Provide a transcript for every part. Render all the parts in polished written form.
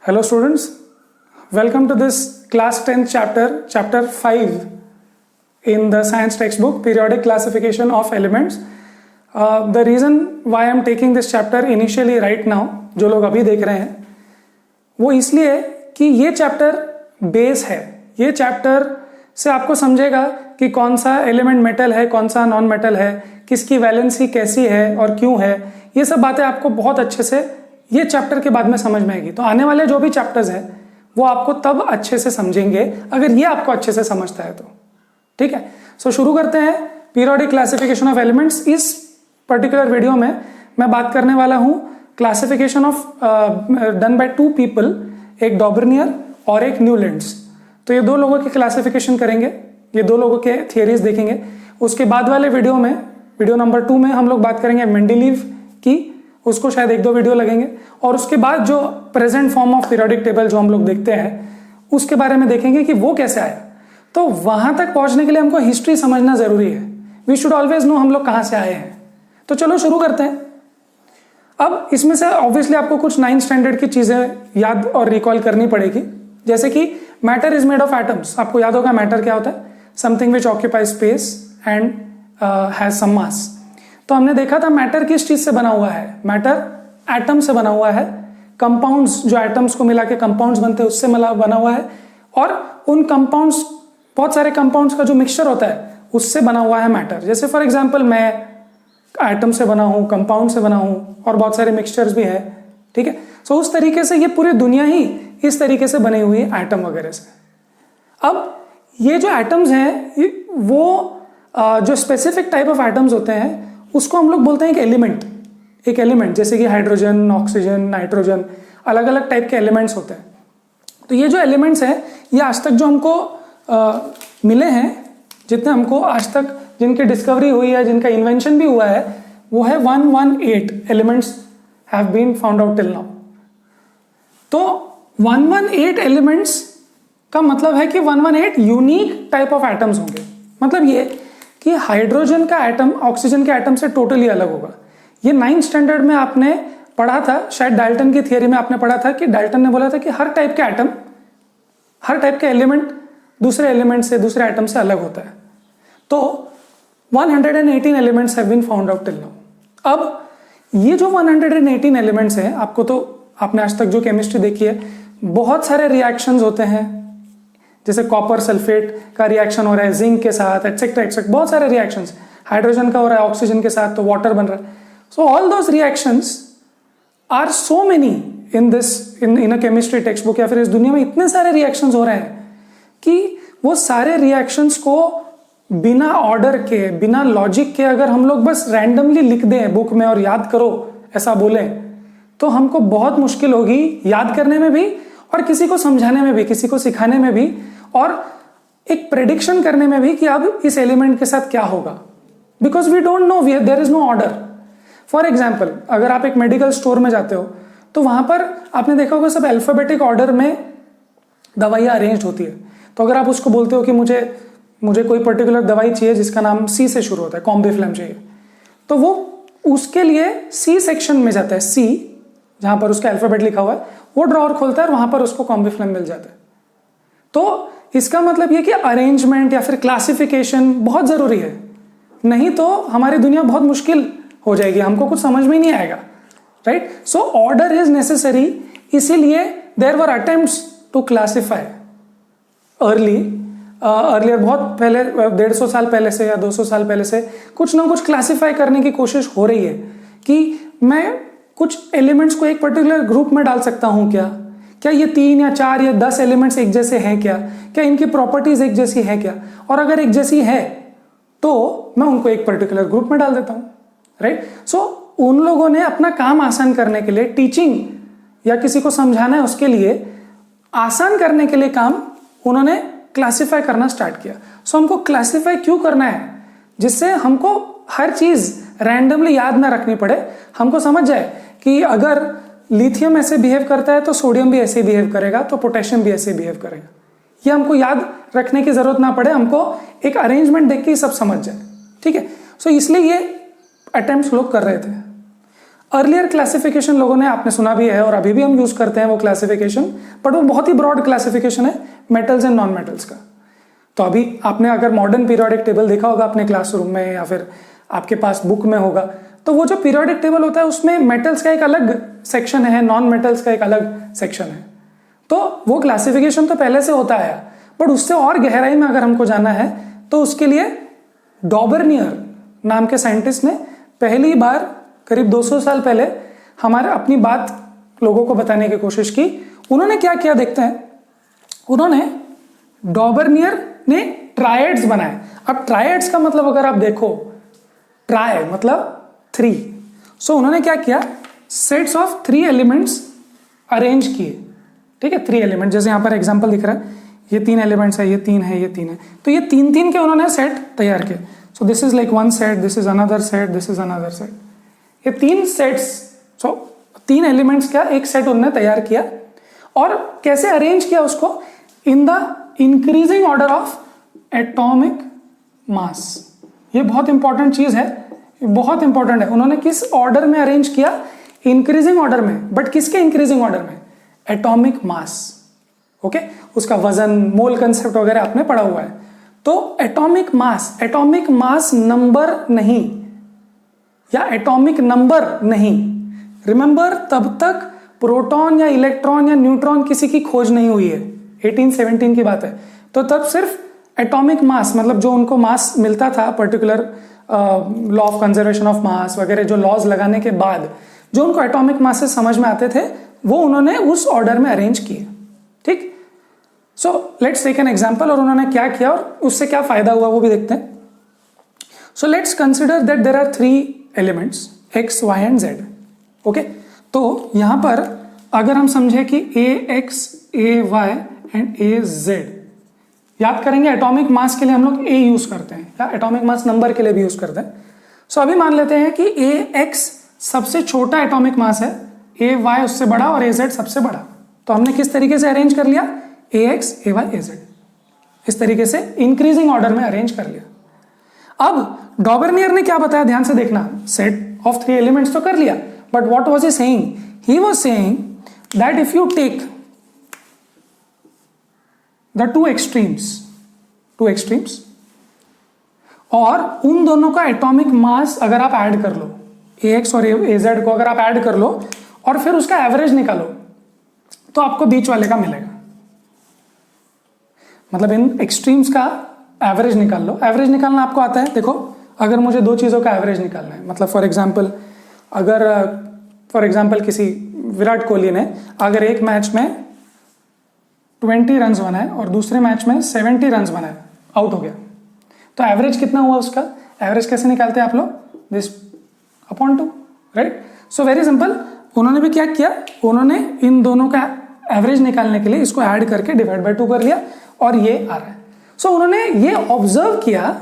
Hello students, welcome to this class 10th chapter 5 in the science textbook, periodic classification of elements. The reason why I am taking this chapter initially right now, जो लोग अभी देख रहे हैं, वो इसलिए कि ये चैप्टर बेस है. ये चैप्टर से आपको समझेगा कि कौन सा एलिमेंट मेटल है, कौन सा नॉन मेटल है, किसकी वैलेंसी कैसी है और क्यों है. ये सब बातें आपको बहुत अच्छे से ये चैप्टर के बाद में समझ में आएगी. तो आने वाले जो भी चैप्टर्स हैं वो आपको तब अच्छे से समझेंगे अगर ये आपको अच्छे से समझता है तो. ठीक है, सो शुरू करते हैं. Periodic classification of elements. इस पर्टिकुलर वीडियो में मैं बात करने वाला हूं classification of done by two people, एक डॉबर्नियर और एक न्यूलैंड्स. तो ये दो लोगों की क्लासिफिकेशन करेंगे, ये दो लोगों के थियरीज देखेंगे. उसके बाद वाले वीडियो में, वीडियो नंबर 2 में हम लोग बात करेंगे मेंडलीव की, उसको शायद 1-2 वीडियो लगेंगे. और उसके बाद जो present form of periodic table जो हम लोग देखते हैं उसके बारे में देखेंगे कि वो कैसे आया. तो वहां तक पहुंचने के लिए हमको हिस्ट्री समझना जरूरी है. वी शुड ऑलवेज नो हम लोग कहां से आए हैं. तो चलो शुरू करते हैं. अब इसमें से ऑब्वियसली आपको कुछ 9th स्टैंडर्ड की चीजें याद और रिकॉल करनी पड़ेगी. जैसे कि matter is made of atoms. आपको याद होगा मैटर क्या होता है. Something which occupy space and has some mass. तो हमने देखा था मैटर किस चीज से बना हुआ है. मैटर एटम से बना हुआ है. कंपाउंड्स जो एटम्स को मिला के कंपाउंड्स बनते हैं उससे बना हुआ है. और उन कंपाउंड्स, बहुत सारे कंपाउंड्स का जो मिक्सचर होता है उससे बना हुआ है मैटर. जैसे फॉर एग्जांपल मैं एटम से बना हूं, कंपाउंड से बना हूं और बहुत सारे मिक्सचर्स भी है. ठीक है, सो उस तरीके से ये पूरी दुनिया ही इस तरीके से बनी हुई है एटम वगैरह से. अब ये जो एटम्स हैं वो जो स्पेसिफिक टाइप ऑफ एटम्स होते हैं उसको हम लोग बोलते हैं एक एलिमेंट. एक एलिमेंट जैसे कि हाइड्रोजन, ऑक्सीजन, नाइट्रोजन, अलग अलग टाइप के एलिमेंट्स होते हैं. तो ये जो एलिमेंट्स हैं ये आज तक जो हमको मिले हैं, जितने हमको आज तक जिनकी डिस्कवरी हुई है, जिनका इन्वेंशन भी हुआ है, वो है 118 elements have been found out till now. तो 118 एलिमेंट्स का मतलब है कि 118 यूनिक टाइप ऑफ एटम्स होंगे. मतलब ये कि हाइड्रोजन का एटम ऑक्सीजन के एटम से टोटली अलग होगा. ये 9th स्टैंडर्ड में आपने पढ़ा था, शायद डाल्टन की थियरी में आपने पढ़ा था कि डाल्टन ने बोला था कि हर टाइप के एटम, हर टाइप के एलिमेंट दूसरे एलिमेंट से, दूसरे एटम से अलग होता है. तो 118 elements have been found out till now. अब ये जो 118 एलिमेंट्स हैं, आपको तो आपने आज तक जो केमिस्ट्री देखी है, बहुत सारे रिएक्शंस होते हैं. जैसे कॉपर सल्फेट का रिएक्शन हो रहा है जिंक के साथ, एटसेट्रा एटसेट्रा, बहुत सारे रिएक्शंस. हाइड्रोजन का हो रहा है ऑक्सीजन के साथ तो वाटर बन रहा है. So all those reactions are so many in a chemistry text book, या फिर इस दुनिया में इतने सारे रिएक्शंस हो रहे हैं कि वो सारे रिएक्शंस को बिना ऑर्डर के, बिना लॉजिक के अगर हम लोग बस रैंडमली लिख दें बुक में और याद करो ऐसा बोले तो हमको बहुत मुश्किल होगी याद करने में भी और किसी को समझाने में भी, किसी को सिखाने में भी, और एक प्रेडिक्शन करने में भी कि अब इस एलिमेंट के साथ क्या होगा. Because we don't know, there is no order. For example अगर आप एक मेडिकल स्टोर में जाते हो तो वहां पर आपने देखा होगा सब अल्फाबेटिक ऑर्डर में दवाइयाँ अरेंज होती है. तो अगर आप उसको बोलते हो कि मुझे कोई पर्टिकुलर दवाई चाहिए जिसका नाम सी से शुरू होता है, कॉम्बिफ्लैम चाहिए, तो वो उसके लिए सी सेक्शन में जाता है. सी जहां पर उसका अल्फाबेट लिखा हुआ है वो ड्रॉअर खोलता है और वहां पर उसको कॉम्बिफ्लैम मिल जाता है. तो इसका मतलब ये कि अरेंजमेंट या फिर क्लासिफिकेशन बहुत जरूरी है. नहीं तो हमारी दुनिया बहुत मुश्किल हो जाएगी, हमको कुछ समझ में ही नहीं आएगा. Right, so order is necessary. इसीलिए there were attempts to classify earlier, बहुत पहले, 150 साल पहले से या 200 साल पहले से कुछ ना कुछ क्लासिफाई करने की कोशिश हो रही है कि मैं कुछ एलिमेंट्स को एक पर्टिकुलर ग्रुप में डाल सकता हूं. क्या ये 3 या 4 या 10 एलिमेंट्स एक जैसे हैं क्या इनकी प्रॉपर्टीज एक जैसी है क्या, और अगर एक जैसी है तो मैं उनको एक पर्टिकुलर ग्रुप में डाल देता हूं. राइट, सो उन लोगों ने अपना काम आसान करने के लिए, टीचिंग या किसी को समझाना है उसके लिए आसान करने के लिए काम, उन्होंने क्लासिफाई करना स्टार्ट किया. सो हमको क्लासिफाई क्यों करना है, जिससे हमको हर चीज रैंडमली याद ना रखनी पड़े. हमको समझ जाए कि अगर लिथियम ऐसे बिहेव करता है तो सोडियम भी ऐसे बिहेव करेगा, तो पोटेशियम भी ऐसे बिहेव करेगा. ये हमको याद रखने की जरूरत ना पड़े, हमको एक अरेंजमेंट देख के सब समझ जाए. ठीक है, सो इसलिए ये अटेम्प्ट्स लोग कर रहे थे. अर्लियर क्लासिफिकेशन लोगों ने आपने सुना भी है और अभी भी हम यूज करते हैं वो क्लासिफिकेशन, बट वो बहुत ही ब्रॉड क्लासिफिकेशन है मेटल्स एंड नॉन मेटल्स का। तो अभी आपने अगर मॉडर्न पीरियोडिक टेबल देखा होगा अपने क्लासरूम में या फिर आपके पास बुक में होगा, तो वो जो पीरियोडिक टेबल होता है उसमें मेटल्स का एक अलग सेक्शन है, नॉन मेटल्स का एक अलग सेक्शन है। तो वो क्लासिफिकेशन तो पहले से होता है, बट उससे और गहराई में अगर हमको जाना है तो उसके लिए डॉबर्नियर नाम के साइंटिस्ट ने पहली बार करीब 200 साल पहले हमारे अपनी बात लोगों को बताने की कोशिश की। उन्होंने क्या किया देखते हैं। उन्होंने डॉबर्नियर ने ट्रायड्स बनाए। अब ट्रायड्स का मतलब अगर आप देखो, ट्राई मतलब 3, सो उन्होंने क्या किया, सेट्स ऑफ 3 एलिमेंट्स अरेंज किए। ठीक है, 3 एलिमेंट, जैसे यहां पर एग्जांपल दिख रहा है, ये 3 एलिमेंट्स है, ये 3 है, ये 3 है, तो ये 3 के उन्होंने सेट तैयार किए। So this is like 1 set, this is another set, this is another set, ये 3 सेट्स, सो 3 एलिमेंट्स का एक सेट उन्होंने तैयार किया। और कैसे अरेंज किया उसको, in the increasing order of atomic mass. ये बहुत इंपॉर्टेंट चीज है, बहुत इंपॉर्टेंट है। उन्होंने किस ऑर्डर में अरेंज किया, इंक्रीजिंग ऑर्डर में, बट किसके इंक्रीजिंग ऑर्डर में, एटॉमिक मास। ओके, उसका वजन, मोल कंसेप्ट वगैरह आपने पढ़ा हुआ है। तो एटॉमिक मास नंबर नहीं, या एटॉमिक नंबर नहीं। रिमेंबर, तब तक प्रोटॉन या इलेक्ट्रॉन या न्यूट्रॉन किसी की खोज नहीं हुई है, 1817 की बात है। तो तब सिर्फ एटॉमिक मास, मतलब जो उनको मास मिलता था particular law of conservation of mass वगैरह, जो लॉज लगाने के बाद जो उनको एटॉमिक मास से समझ में आते थे, वो उन्होंने उस ऑर्डर में अरेंज किए। ठीक, so let's take an example, और उन्होंने क्या किया और उससे क्या फायदा हुआ वो भी देखते हैं। So let's consider that there are 3 elements x, y and z। Okay, तो यहां पर अगर हम समझे कि ax, ay एंड az, याद करेंगे एटॉमिक मास के लिए हम लोग a यूज करते हैं, या एटॉमिक मास नंबर के लिए भी यूज करते हैं। सो अभी मान लेते हैं कि ax सबसे छोटा एटॉमिक मास है, ay उससे बड़ा और az सबसे बड़ा। तो हमने किस तरीके से अरेंज कर लिया, ax, ay, az, इस तरीके से इंक्रीजिंग ऑर्डर में अरेंज कर लिया। अब डॉबर्नियर ने क्या बताया, ध्यान से देखना, सेट ऑफ 3 एलिमेंट्स तो कर लिया, but what was he saying, he was saying that if you take the two extremes और उन दोनों का एटॉमिक मास अगर आप ऐड कर लो, ax और az को अगर आप ऐड कर लो और फिर उसका एवरेज निकालो, तो आपको बीच वाले का मिलेगा। मतलब इन एक्सट्रीम्स का एवरेज निकाल लो। एवरेज निकालना आपको आता है, देखो, अगर मुझे 2 चीज़ों का एवरेज निकालना है, मतलब फॉर एग्जाम्पल किसी विराट कोहली ने अगर एक मैच में 20 रन्स बनाए और दूसरे मैच में 70 रन्स बनाए, आउट हो गया, तो एवरेज कितना हुआ उसका, एवरेज कैसे निकालते हैं आप लोग, this upon 2, right. So very simple, उन्होंने भी क्या किया, उन्होंने इन दोनों का एवरेज निकालने के लिए इसको ऐड करके डिवाइड बाय 2 कर लिया और ये आ रहा है। सो उन्होंने ये ऑब्जर्व किया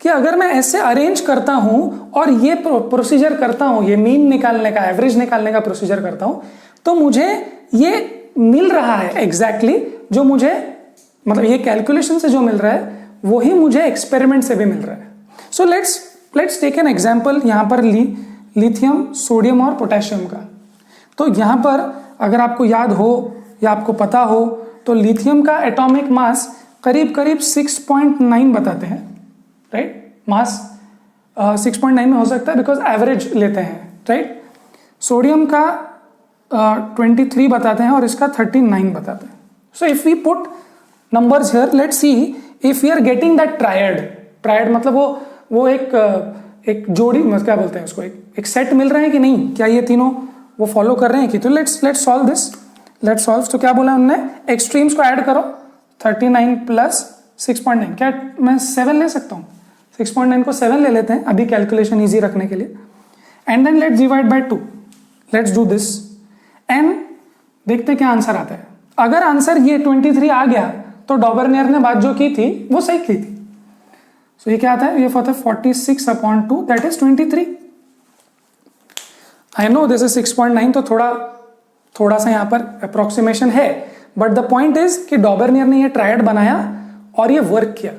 कि अगर मैं ऐसे अरेंज करता हूं और ये प्रोसीजर करता हूं, ये मीन निकालने का, एवरेज निकालने का प्रोसीजर करता हूं, तो मुझे ये मिल रहा है एग्जैक्टली जो मुझे, मतलब ये कैलकुलेशन से जो मिल रहा है वही मुझे एक्सपेरिमेंट से भी मिल रहा है। So let's take an example, यहां पर लिथियम, सोडियम और पोटेशियम का। तो यहां पर अगर आपको याद हो या आपको पता हो तो लिथियम का एटॉमिक मास करीब 6.9 बताते हैं, राइट। मास 6.9 में हो सकता है बिकॉज एवरेज लेते हैं, राइट। सोडियम का 23 बताते हैं और इसका 39 बताते हैं। So if we put numbers here, let's see if we are getting that triad मतलब वो एक जोड़ी, क्या बोलते हैं उसको, एक सेट मिल रहे हैं कि नहीं, क्या ये तीनों वो फॉलो कर रहे हैं कि। तो let's solve this, let's solve. तो क्या बोला उन्होंने, एक्सट्रीम्स को ऐड करो, 39 प्लस 6.9, क्या मैं 7 ले सकता हूँ, 6.9 को 7 ले लेते हैं अभी कैलकुलेशन इजी रखने के लिए, and then let's divide by 2, let's do this and देखते हैं क्या आंसर आता है। अगर आंसर ये 23 आ गया तो डॉबर्नियर ने बात जो की थी वो सही की थी। सो ये क्या आता है, ये होता है 46/2, that is 23। I know this is 6.9, तो थोड़ा सा यहाँ पर अप्रोक्सीमेशन है, बट द पॉइंट इज कि डॉबर्नियर ने ये ट्रायड बनाया और ये वर्क किया।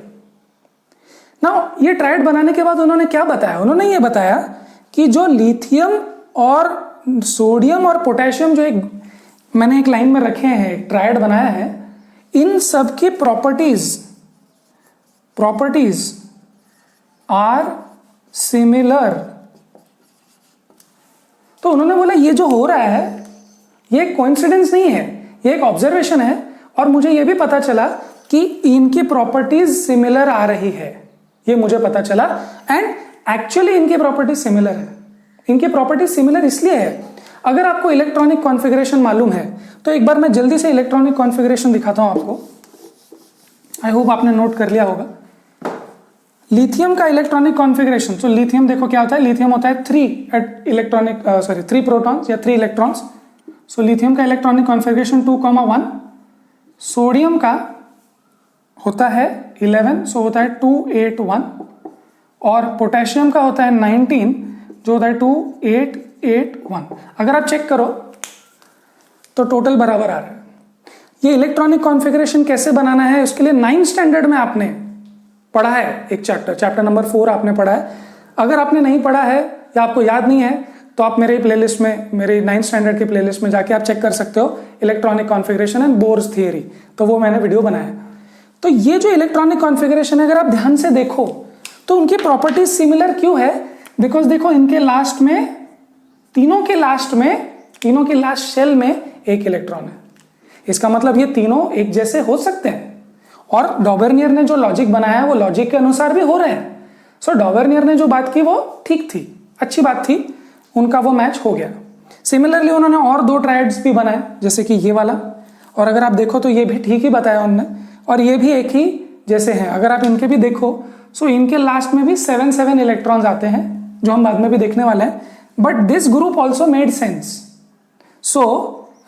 नाउ ये ट्रायड बनाने के बाद उन्होंने क्या बताया, उन्होंने ये बताया कि जो लिथियम और सोडियम और पोटेशियम जो एक मैंने एक लाइन में रखे हैं, एक ट्रायड बनाया है, इन सब की प्रॉपर्टीज आर सिमिलर। तो उन्होंने बोला ये जो हो रहा है ये कोइंसिडेंस नहीं है, ये एक ऑब्जर्वेशन है, और मुझे ये भी पता चला कि इनकी प्रॉपर्टीज सिमिलर आ रही है, ये मुझे पता चला। एंड एक्चुअली इनकी प्रॉपर्टीज सिमिलर है। इनकी प्रॉपर्टीज सिमिलर इसलिए है, अगर आपको इलेक्ट्रॉनिक कॉन्फ़िगरेशन मालूम है तो एक बार मैं जल्दी से इलेक्ट्रॉनिक कॉन्फ़िगरेशन दिखाता हूं आपको। आई होप आपने नोट कर लिया होगा लिथियम का इलेक्ट्रॉनिक कॉन्फ़िगरेशन। तो लिथियम देखो क्या होता है, लिथियम होता है 3 प्रोटॉन्स या 3 इलेक्ट्रॉन्स। सो लिथियम का इलेक्ट्रॉनिक कॉन्फ़िगरेशन 2,1, सोडियम का होता है 11, सो होता है 2,8,1, और पोटेशियम का होता है 19 जो होता है 2,8,8,1। अगर आप चेक करो तो टोटल बराबर आ रहा है। ये इलेक्ट्रॉनिक कॉन्फ़िगरेशन कैसे बनाना है उसके लिए 9th स्टैंडर्ड में आपने पढ़ा है एक चैप्टर नंबर 4 आपने पढ़ा है। अगर आपने नहीं पढ़ा है या आपको याद नहीं है तो आप मेरे प्लेलिस्ट में, मेरे 9th स्टैंडर्ड की प्लेलिस्ट में जाके आप चेक कर सकते हो, electronic configuration and Bohr's theory, तो वो मैंने वीडियो बनाया है। तो ये जो इलेक्ट्रॉनिक कॉन्फ़िगरेशन है अगर आप ध्यान से देखो तो उनकी प्रॉपर्टीज सिमिलर क्यों है? बिकॉज देखो इनके लास्ट में, तीनों के लास्ट शेल में एक इलेक्ट्रॉन है। इसका मतलब ये तीनों एक जैसे हो सकते हैं, और डॉबर्नियर ने जो लॉजिक बनाया है वो लॉजिक के अनुसार भी हो रहे हैं। सो डॉबर्नियर ने जो बात की वो ठीक थी, अच्छी बात थी, उनका वो मैच हो गया। सिमिलरली उन्होंने और 2 ट्रायड्स भी बनाए, जैसे कि ये वाला, और अगर आप देखो तो ये भी ठीक ही बताया उन्होंने, और ये भी एक ही जैसे हैं। अगर आप इनके भी देखो सो इनके लास्ट में भी 7 इलेक्ट्रॉन्स आते हैं जो हम बाद में भी देखने वाले हैं, but this group also made sense. So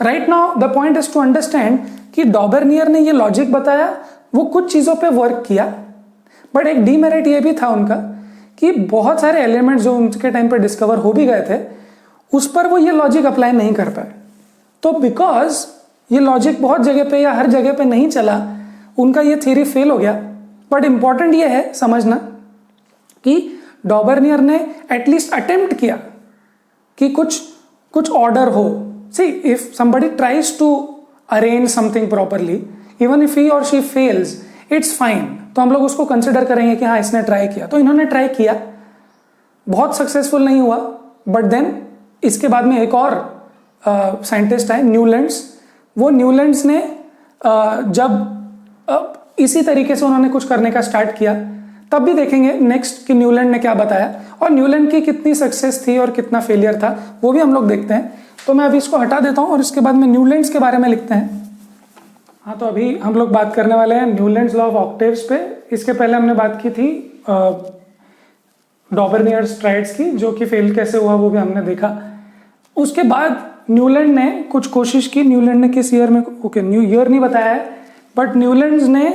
right now the point is to understand कि डॉबर्नियर ने ये लॉजिक बताया, वो कुछ चीजों पे वर्क किया, बट एक डीमेरिट ये भी था उनका कि बहुत सारे एलिमेंट्स जो उनके टाइम पे डिस्कवर हो भी गए थे उस पर वो ये लॉजिक अप्लाई नहीं कर पाए। तो बिकॉज ये लॉजिक बहुत जगह पे या हर जगह पे नहीं चला, उनका ये थ्योरी फेल हो गया। बट इंपॉर्टेंट ये है समझना कि डॉबर्नियर ने एटलीस्ट अटेम्प्ट किया कि कुछ ऑर्डर हो। See if somebody tries to arrange something properly, even if he और शी फेल्स, इट्स फाइन, तो हम लोग उसको कंसिडर करेंगे कि हाँ इसने ट्राई किया। तो इन्होंने ट्राई किया, बहुत सक्सेसफुल नहीं हुआ, बट देन इसके बाद में एक और साइंटिस्ट आए, न्यूलैंड्स। वो न्यूलैंड्स ने जब इसी तरीके से उन्होंने कुछ करने का स्टार्ट किया, तब भी देखेंगे नेक्स्ट कि न्यूलैंड ने क्या बताया और न्यूलैंड की कितनी सक्सेस थी और कितना फेलियर था, वो भी हम लोग देखते हैं। तो मैं अभी इसको हटा देता हूँ और इसके बाद में न्यूलैंड्स के बारे में लिखते हैं। हाँ, तो अभी हम लोग बात करने वाले हैं न्यूलैंड्स लॉ ऑफ ऑक्टेव्स पे। इसके पहले हमने बात की थी डॉबर्नियर्स ट्रायड्स की, जो कि फेल कैसे हुआ वो भी हमने देखा। उसके बाद न्यूलैंड ने कुछ कोशिश की। न्यूलैंड ने किस ईयर में, ओके न्यू ईयर नहीं बताया है, बट न्यूलैंड्स ने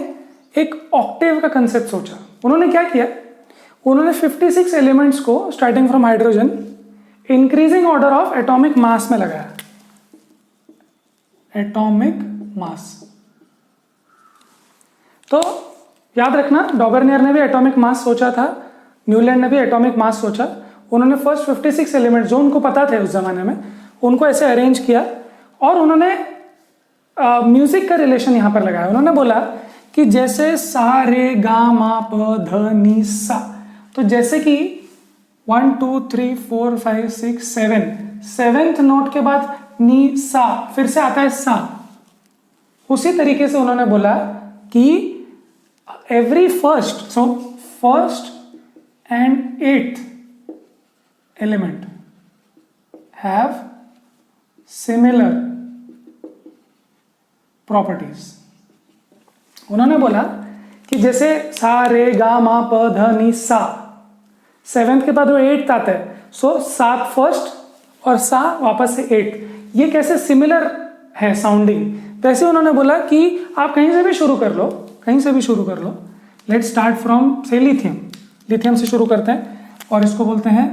एक ऑक्टेव का कंसेप्ट सोचा। उन्होंने क्या किया, उन्होंने 56 एलिमेंट्स को starting from hydrogen increasing order of atomic mass में लगाया। एटॉमिक मास, तो याद रखना डॉबर्नियर ने भी एटॉमिक मास सोचा था, न्यूलैंड ने भी एटॉमिक मास सोचा। उन्होंने फर्स्ट 56 एलिमेंट जो उनको पता थे उस जमाने में, उनको ऐसे अरेंज किया और उन्होंने म्यूजिक का रिलेशन यहां पर लगाया। उन्होंने बोला कि जैसे सा रे गा मा प ध नी सा, तो जैसे कि 1 2 3 4 5 6 7, 7th नोट के बाद नी सा, फिर से आता है सा। उसी तरीके से उन्होंने बोला कि every first, so first and 8th element have similar properties. उन्होंने बोला कि जैसे सा रे गा मा प ध नी सा, 7th के बाद वो 8th आता है, सो 7 फर्स्ट और सा वापस से 8, ये कैसे सिमिलर है साउंडिंग। वैसे उन्होंने बोला कि आप कहीं से भी शुरू कर लो, कहीं से भी शुरू कर लो। लेट्स स्टार्ट फ्रॉम से लिथियम, लिथियम से शुरू करते हैं और इसको बोलते हैं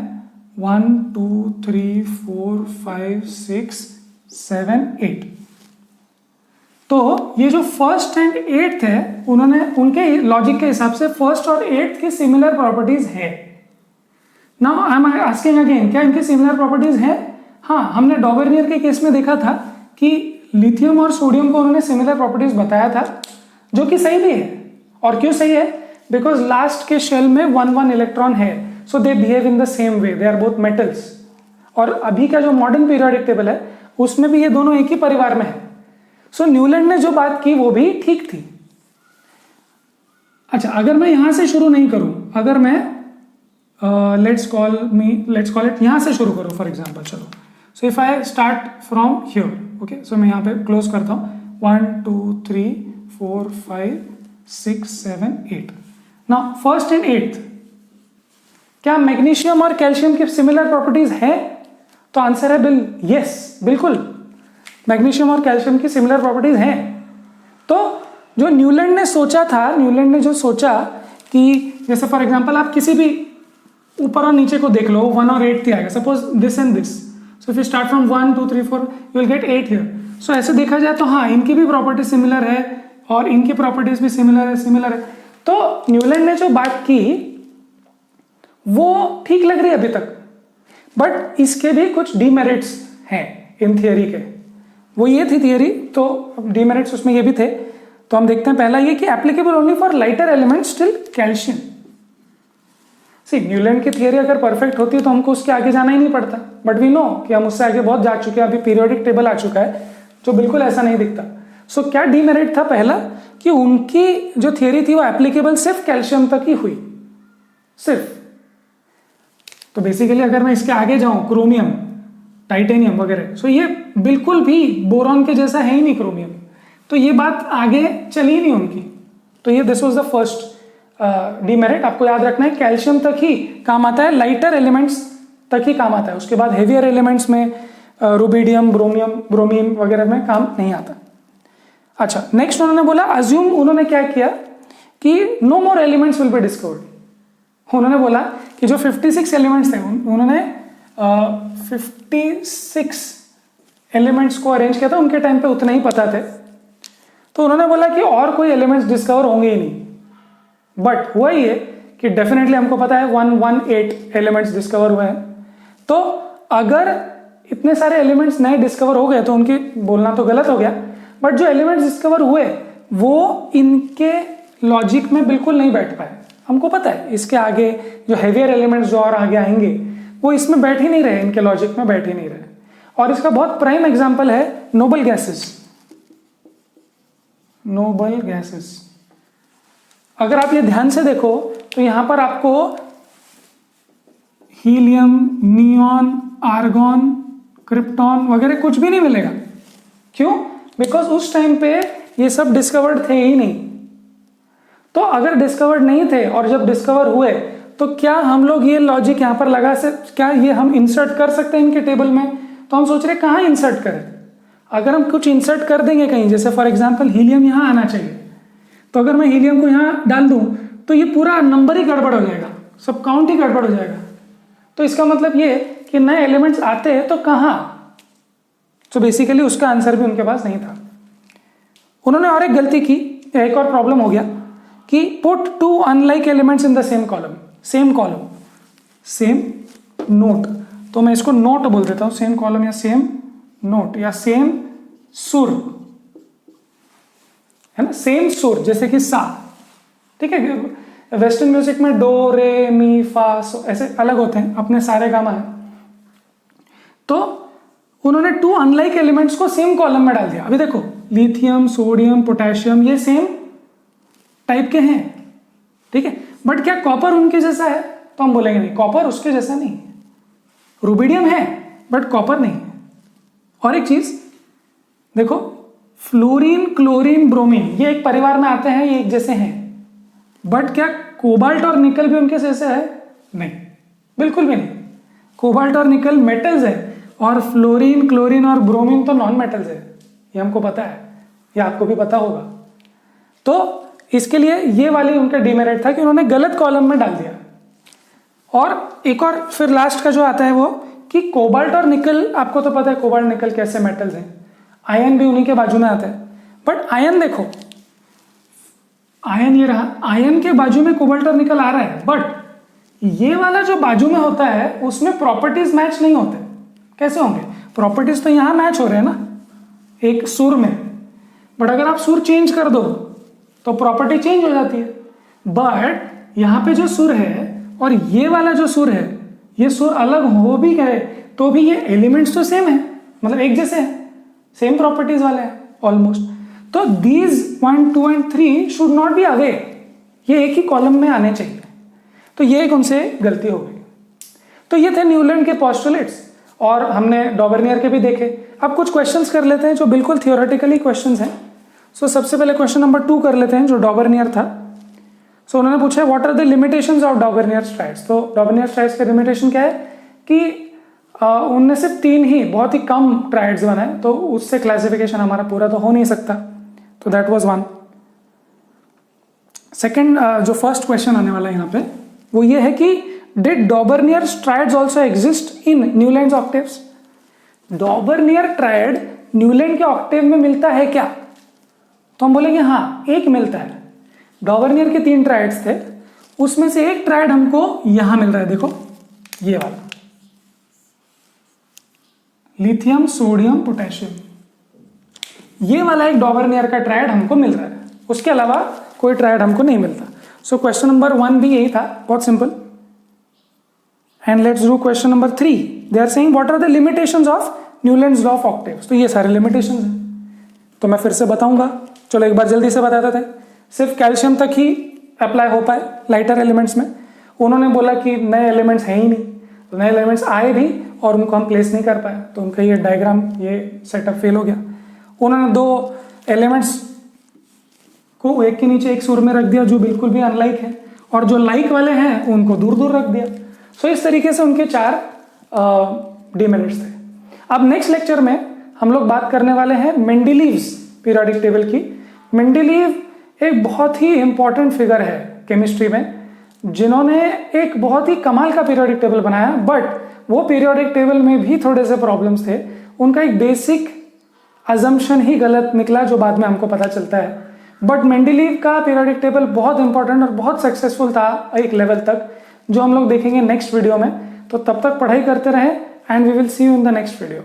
1 2 3 4 5 6 7 8। तो ये जो फर्स्ट एंड 8th है, उन्होंने उनके लॉजिक के हिसाब से फर्स्ट और 8th की सिमिलर प्रॉपर्टीज है। Now I am asking again, क्या इनकी सिमिलर प्रॉपर्टीज है? हाँ, हमने डॉवर्नियर के केस में देखा था कि लिथियम और सोडियम को उन्होंने सिमिलर प्रॉपर्टीज बताया था, जो कि सही भी है। और क्यों सही है? बिकॉज लास्ट के शेल में 1 इलेक्ट्रॉन है, so they behave in the same way, they are both metals. और अभी का जो मॉडर्न पीरियोडिक टेबल है उसमें भी ये दोनों एक ही परिवार में है। सो न्यूलैंड ने जो बात की वो भी ठीक थी। अच्छा, अगर मैं यहां से शुरू नहीं करूं, अगर मैं लेट्स कॉल इट यहां से शुरू करूं फॉर एग्जांपल, चलो, so if I start from here, okay, so मैं यहां पे क्लोज करता हूं, 1 2 3 4 5 6 7 8। नाउ फर्स्ट एंड एट्थ, क्या मैग्नीशियम और कैल्शियम की सिमिलर प्रॉपर्टीज है? तो आंसर है यस, बिल्कुल मैग्नीशियम और कैल्शियम की सिमिलर प्रॉपर्टीज हैं। तो जो न्यूलैंड ने सोचा था, न्यूलैंड ने जो सोचा कि जैसे फॉर एग्जांपल आप किसी भी ऊपर और नीचे को देख लो, 1 और 8 आएगा, suppose this and this, so if you start from 1 2 3 4 you will get 8 here. So ऐसे देखा जाए तो हाँ, इनकी भी प्रॉपर्टी सिमिलर है और इनकी प्रॉपर्टीज भी सिमिलर है। तो न्यूलैंड ने जो बात की वो ठीक लग रही है अभी तक, बट इसके भी कुछ डीमेरिट्स हैं इन थियरी के। वो ये थी थियरी, तो डीमेरिट्स उसमें ये भी थे। तो हम देखते हैं, पहला ये कि applicable only for lighter element still calcium. See, Newland की थियरी अगर परफेक्ट होती तो हमको उसके आगे जाना ही नहीं पड़ता, बट वी नो कि हम उससे आगे बहुत जा चुके हैं। अभी पीरियोडिक टेबल आ चुका है जो बिल्कुल ऐसा नहीं दिखता। सो क्या डीमेरिट था? पहला कि उनकी जो थियरी थी वो एप्लीकेबल सिर्फ कैल्शियम तक ही हुई, सिर्फ। तो बेसिकली अगर मैं इसके आगे जाऊं, क्रोमियम, टाइटेनियम वगैरह, सो ये बिल्कुल भी बोरॉन के जैसा है ही नहीं क्रोमियम, तो ये बात आगे चली नहीं उनकी। तो ये this was the first demerit. आपको याद रखना है कैल्शियम तक ही काम आता है, लाइटर एलिमेंट्स तक ही काम आता है, उसके बाद हेवियर एलिमेंट्स में रुबिडियम, ब्रोमीन वगैरह में काम नहीं आता। अच्छा, नेक्स्ट उन्होंने बोला, अज्यूम, उन्होंने क्या किया कि no more elements will be discovered. उन्होंने बोला कि जो 56 एलिमेंट्स थे, उन्होंने 56 एलिमेंट्स को अरेंज किया था, उनके टाइम पे उतना ही पता थे। तो उन्होंने बोला कि और कोई एलिमेंट्स डिस्कवर होंगे ही नहीं, बट हुआ ही है कि डेफिनेटली हमको पता है 118 एलिमेंट्स डिस्कवर हुए हैं। तो अगर इतने सारे एलिमेंट्स नए डिस्कवर हो गए तो उनकी बोलना तो गलत हो गया, बट जो एलिमेंट्स डिस्कवर हुए वो इनके लॉजिक में बिल्कुल नहीं बैठ पाए। हमको पता है इसके आगे जो हेवियर एलिमेंट्स जो और आगे आएंगे वो इसमें बैठ ही नहीं रहे, इनके लॉजिक में बैठ ही नहीं रहे। और इसका बहुत प्राइम एग्जांपल है नोबल गैसेस। नोबल गैसेस, अगर आप ये ध्यान से देखो तो यहां पर आपको हीलियम, नियॉन, आर्गॉन, क्रिप्टॉन वगैरह कुछ भी नहीं मिलेगा। क्यों? बिकॉज उस टाइम पे ये सब डिस्कवर्ड थे ही नहीं। तो अगर डिस्कवर्ड नहीं थे और जब डिस्कवर हुए तो क्या हम लोग ये लॉजिक यहां पर लगा सकते, क्या ये हम इंसर्ट कर सकते हैं इनके टेबल में? तो हम सोच रहे कहां इंसर्ट करें। अगर हम कुछ इंसर्ट कर देंगे कहीं, जैसे फॉर एग्जांपल हीलियम यहां आना चाहिए, तो अगर मैं हीलियम को यहां डाल दूं तो ये पूरा नंबर ही गड़बड़ हो जाएगा, सब काउंट ही गड़बड़ हो जाएगा। तो इसका मतलब ये कि नए एलिमेंट्स आते हैं तो कहां? तो बेसिकली उसका आंसर भी उनके पास नहीं था। उन्होंने और एक गलती की, एक और प्रॉब्लम हो गया कि put 2 unlike elements in the same column, same note. तो मैं इसको नोट बोल देता हूं, सेम कॉलम या सेम नोट या सेम सुर, है ना, सेम सुर, जैसे कि सा, ठीक है। वेस्टर्न म्यूजिक में डो, रे, मी, फा, सो ऐसे अलग होते हैं, अपने सारे गामा है। तो उन्होंने 2 अनलाइक एलिमेंट्स को सेम कॉलम में डाल दिया। अभी देखो, लिथियम, सोडियम, पोटेशियम, ये सेम टाइप के हैं, ठीक है, बट क्या कॉपर उनके जैसा है? तो हम बोलेंगे नहीं, कॉपर उसके जैसा नहीं है। रुबिडियम है बट कॉपर नहीं है। और एक चीज देखो, फ्लोरीन, क्लोरीन, ब्रोमीन, ये एक परिवार में आते हैं, ये एक जैसे हैं, बट क्या कोबाल्ट और निकल भी उनके जैसे है? नहीं, बिल्कुल भी नहीं। कोबाल्ट और निकल मेटल्स है और फ्लोरीन, क्लोरीन और ब्रोमीन तो नॉन मेटल्स है, ये हमको पता है, ये आपको भी पता होगा। तो इसके लिए ये वाली उनका डिमेरिट था कि उन्होंने गलत कॉलम में डाल दिया। और एक और फिर लास्ट का जो आता है वो कि कोबाल्ट और निकल, आपको तो पता है कोबाल्ट निकल कैसे मेटल्स हैं, आयन भी उन्हीं के बाजू में आता है। बट आयन देखो, आयन ये रहा, आयन के बाजू में कोबाल्ट और निकल आ रहा है, बट ये वाला जो बाजू में होता है उसमें प्रॉपर्टीज मैच नहीं होते। कैसे होंगे? प्रॉपर्टीज तो यहाँ मैच हो रहे हैं ना एक सुर में, बट अगर आप सुर चेंज कर दो तो प्रॉपर्टी चेंज हो जाती है। बट यहाँ पे जो सुर है और ये वाला जो सुर है, ये सुर अलग हो भी गए तो भी ये एलिमेंट्स तो सेम है, मतलब एक जैसे हैं, सेम प्रॉपर्टीज वाले हैं ऑलमोस्ट। तो these 1, 2 and 3 should not be away, ये एक ही कॉलम में आने चाहिए। तो ये एक उनसे गलती हो गई। तो ये थे न्यूलैंड के पोस्टुलेट्स और हमने डॉबर्नियर के भी देखे। अब कुछ क्वेश्चंस कर लेते हैं जो बिल्कुल थियोरेटिकली क्वेश्चंस हैं। सो सबसे पहले क्वेश्चन नंबर 2 कर लेते हैं जो डॉबर्नियर था। सो उन्होंने पूछा what are the limitations of Dobereiner triads. तो डॉबर्नियर स्ट्राइड्स का लिमिटेशन क्या है कि उनमें से 3 ही बहुत ही कम ट्राइड्स बनाए, तो उससे क्लासिफिकेशन हमारा पूरा तो हो नहीं सकता। तो दैट वाज 1। सेकेंड जो फर्स्ट क्वेश्चन आने वाला है यहाँ पे वो ये है कि did Dobereiner triads also exist in Newlands octaves. Dobereiner triad Newland के ऑक्टेव में मिलता है क्या? तो हम बोलेंगे हाँ, एक मिलता है। डॉबर्नियर के 3 ट्राइड्स थे, उसमें से एक ट्राइड हमको यहां मिल रहा है, देखो ये वाला, लिथियम सोडियम पोटेशियम, ये वाला एक डॉबर्नियर का ट्राइड हमको मिल रहा है। उसके अलावा कोई ट्राइड हमको नहीं मिलता। सो क्वेश्चन नंबर 1 भी यही था, बहुत simple. And let's do question number 3। They are saying what are the limitations of Newlands law of octaves. तो ये सारे लिमिटेशंस हैं, तो मैं फिर से बताऊंगा। चलो एक बार जल्दी से बता देते हैं। सिर्फ कैल्शियम तक ही अप्लाई हो पाए लाइटर एलिमेंट्स में। उन्होंने बोला कि नए एलिमेंट्स हैं ही नहीं, तो नए एलिमेंट्स आए भी और उनको हम प्लेस नहीं कर पाए, तो उनका ये डायग्राम, ये सेटअप फेल हो गया। उन्होंने 2 एलिमेंट्स को एक के नीचे एक सुर में रख दिया जो बिल्कुल भी अनलाइक है, और जो लाइक वाले हैं उनको दूर दूर रख दिया। सो इस तरीके से उनके 4 डिमेरिट्स थे। अब नेक्स्ट लेक्चर में हम लोग बात करने वाले हैं मेंडेलीव्स पीरियोडिक टेबल की। मेंडेलीव एक बहुत ही इंपॉर्टेंट फिगर है केमिस्ट्री में, जिन्होंने एक बहुत ही कमाल का पीरियोडिक टेबल बनाया, बट वो पीरियोडिक टेबल में भी थोड़े से प्रॉब्लम्स थे। उनका एक बेसिक अजम्पशन ही गलत निकला जो बाद में हमको पता चलता है। बट मेंडेलीव का पीरियोडिक टेबल बहुत इंपॉर्टेंट और बहुत सक्सेसफुल था एक लेवल तक, जो हम लोग देखेंगे नेक्स्ट वीडियो में। तो तब तक पढ़ाई करते रहें and we will see you in the next video.